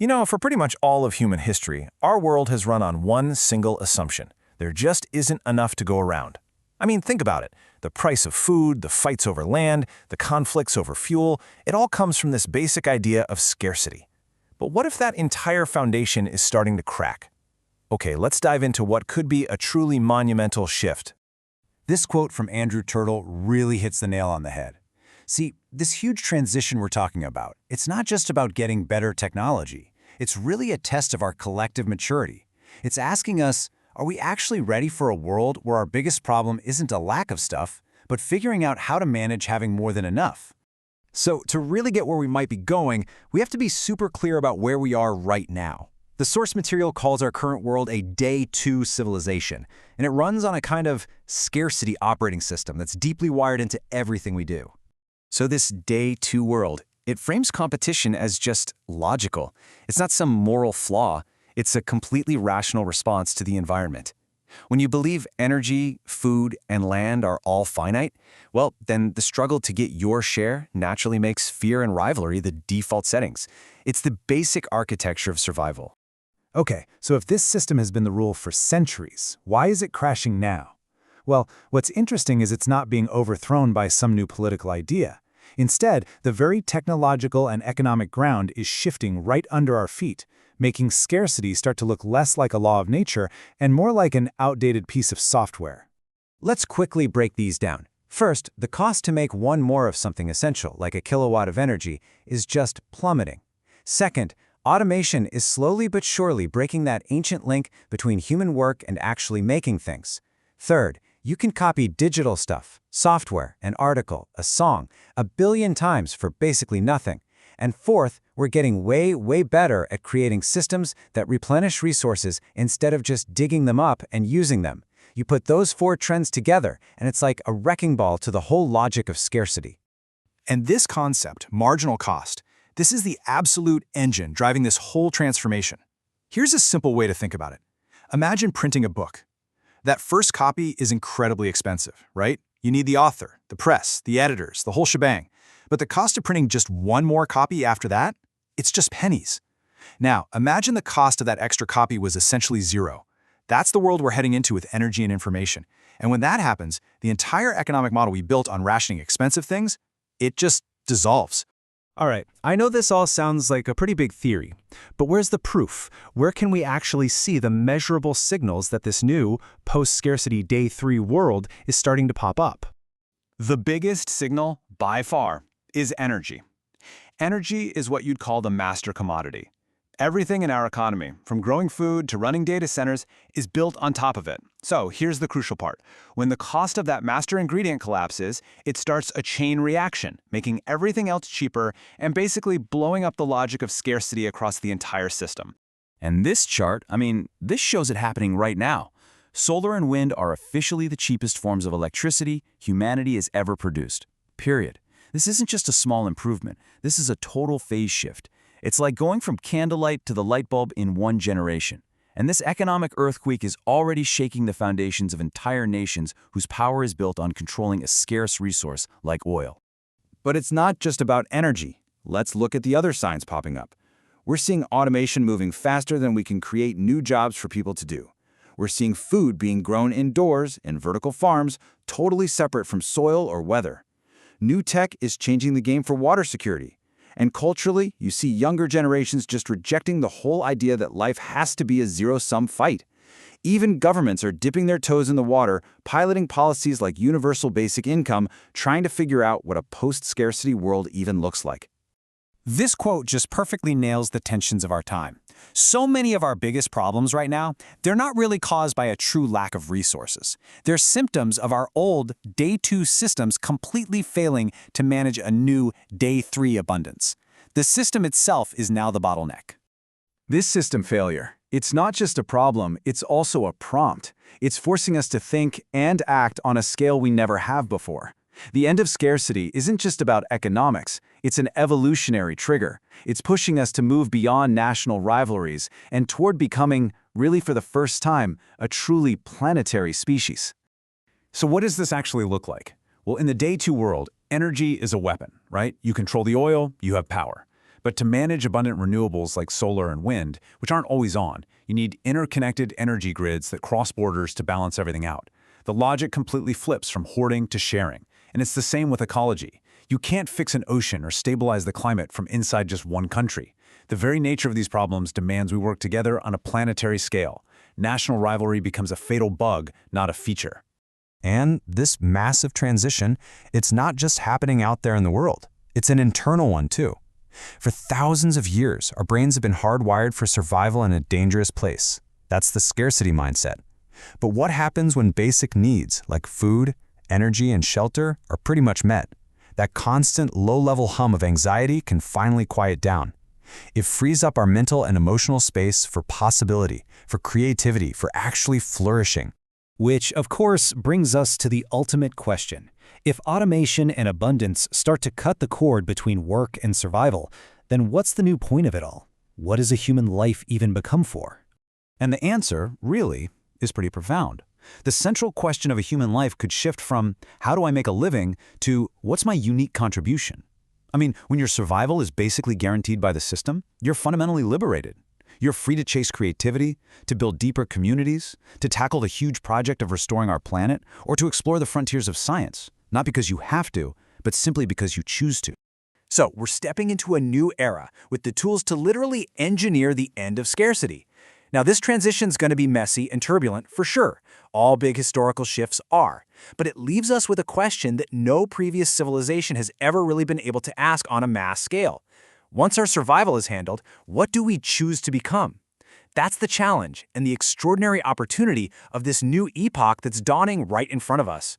You know, for pretty much all of human history, our world has run on one single assumption. There just isn't enough to go around. I mean, think about it. The price of food, the fights over land, the conflicts over fuel, it all comes from this basic idea of scarcity. But what if that entire foundation is starting to crack? Okay, let's dive into what could be a truly monumental shift. This quote from Andrew Turtle really hits the nail on the head. See, this huge transition we're talking about, it's not just about getting better technology. It's really a test of our collective maturity. It's asking us, are we actually ready for a world where our biggest problem isn't a lack of stuff, but figuring out how to manage having more than enough? So, to really get where we might be going, we have to be super clear about where we are right now. The source material calls our current world a Day 2 civilization, and it runs on a kind of scarcity operating system that's deeply wired into everything we do. So this Day 2 world, it frames competition as just logical. It's not some moral flaw. It's a completely rational response to the environment. When you believe energy, food, and land are all finite, well, then the struggle to get your share naturally makes fear and rivalry the default settings. It's the basic architecture of survival. Okay, so if this system has been the rule for centuries, why is it crashing now? Well, what's interesting is it's not being overthrown by some new political idea. Instead, the very technological and economic ground is shifting right under our feet, making scarcity start to look less like a law of nature and more like an outdated piece of software. Let's quickly break these down. First, the cost to make one more of something essential, like a kilowatt of energy, is just plummeting. Second, automation is slowly but surely breaking that ancient link between human work and actually making things. Third, you can copy digital stuff, software, an article, a song, 1 billion times for basically nothing. And fourth, we're getting way better at creating systems that replenish resources instead of just digging them up and using them. You put those 4 trends together, and it's like a wrecking ball to the whole logic of scarcity. And this concept, marginal cost, this is the absolute engine driving this whole transformation. Here's a simple way to think about it. Imagine printing a book. That first copy is incredibly expensive, right? You need the author, the press, the editors, the whole shebang. But the cost of printing just one more copy after that, it's just pennies. Now, imagine the cost of that extra copy was essentially zero. That's the world we're heading into with energy and information. And when that happens, the entire economic model we built on rationing expensive things, it just dissolves. All right, I know this all sounds like a pretty big theory, but where's the proof? Where can we actually see the measurable signals that this new, post-scarcity Day 3 world is starting to pop up? The biggest signal, by far, is energy. Energy is what you'd call the master commodity. Everything in our economy, from growing food to running data centers, is built on top of it. So here's the crucial part. When the cost of that master ingredient collapses, it starts a chain reaction, making everything else cheaper and basically blowing up the logic of scarcity across the entire system. And this chart, this shows it happening right now. Solar and wind are officially the cheapest forms of electricity humanity has ever produced. Period. This isn't just a small improvement. This is a total phase shift. It's like going from candlelight to the light bulb in one generation. And this economic earthquake is already shaking the foundations of entire nations whose power is built on controlling a scarce resource like oil. But it's not just about energy. Let's look at the other signs popping up. We're seeing automation moving faster than we can create new jobs for people to do. We're seeing food being grown indoors in vertical farms, totally separate from soil or weather. New tech is changing the game for water security. And culturally, you see younger generations just rejecting the whole idea that life has to be a zero-sum fight. Even governments are dipping their toes in the water, piloting policies like universal basic income, trying to figure out what a post-scarcity world even looks like. This quote just perfectly nails the tensions of our time. So many of our biggest problems right now, they're not really caused by a true lack of resources. They're symptoms of our old Day 2 systems completely failing to manage a new Day 3 abundance. The system itself is now the bottleneck. This system failure, it's not just a problem, it's also a prompt. It's forcing us to think and act on a scale we never have before. The end of scarcity isn't just about economics, it's an evolutionary trigger. It's pushing us to move beyond national rivalries and toward becoming, really for the first time, a truly planetary species. So what does this actually look like? Well, in the Day 2 world, energy is a weapon, right? You control the oil, you have power. But to manage abundant renewables like solar and wind, which aren't always on, you need interconnected energy grids that cross borders to balance everything out. The logic completely flips from hoarding to sharing. And it's the same with ecology. You can't fix an ocean or stabilize the climate from inside just one country. The very nature of these problems demands we work together on a planetary scale. National rivalry becomes a fatal bug, not a feature. And this massive transition, it's not just happening out there in the world. It's an internal one, too. For thousands of years, our brains have been hardwired for survival in a dangerous place. That's the scarcity mindset. But what happens when basic needs, like food, energy, and shelter, are pretty much met? That constant low-level hum of anxiety can finally quiet down. It frees up our mental and emotional space for possibility, for creativity, for actually flourishing. Which, of course, brings us to the ultimate question. If automation and abundance start to cut the cord between work and survival, then what's the new point of it all? What does a human life even become for? And the answer, really, is pretty profound. The central question of a human life could shift from, how do I make a living, to, what's my unique contribution? I mean, when your survival is basically guaranteed by the system, you're fundamentally liberated. You're free to chase creativity, to build deeper communities, to tackle the huge project of restoring our planet, or to explore the frontiers of science, not because you have to, but simply because you choose to. So we're stepping into a new era with the tools to literally engineer the end of scarcity. Now, this transition's going to be messy and turbulent for sure. All big historical shifts are. But it leaves us with a question that no previous civilization has ever really been able to ask on a mass scale. Once our survival is handled, what do we choose to become? That's the challenge and the extraordinary opportunity of this new epoch that's dawning right in front of us.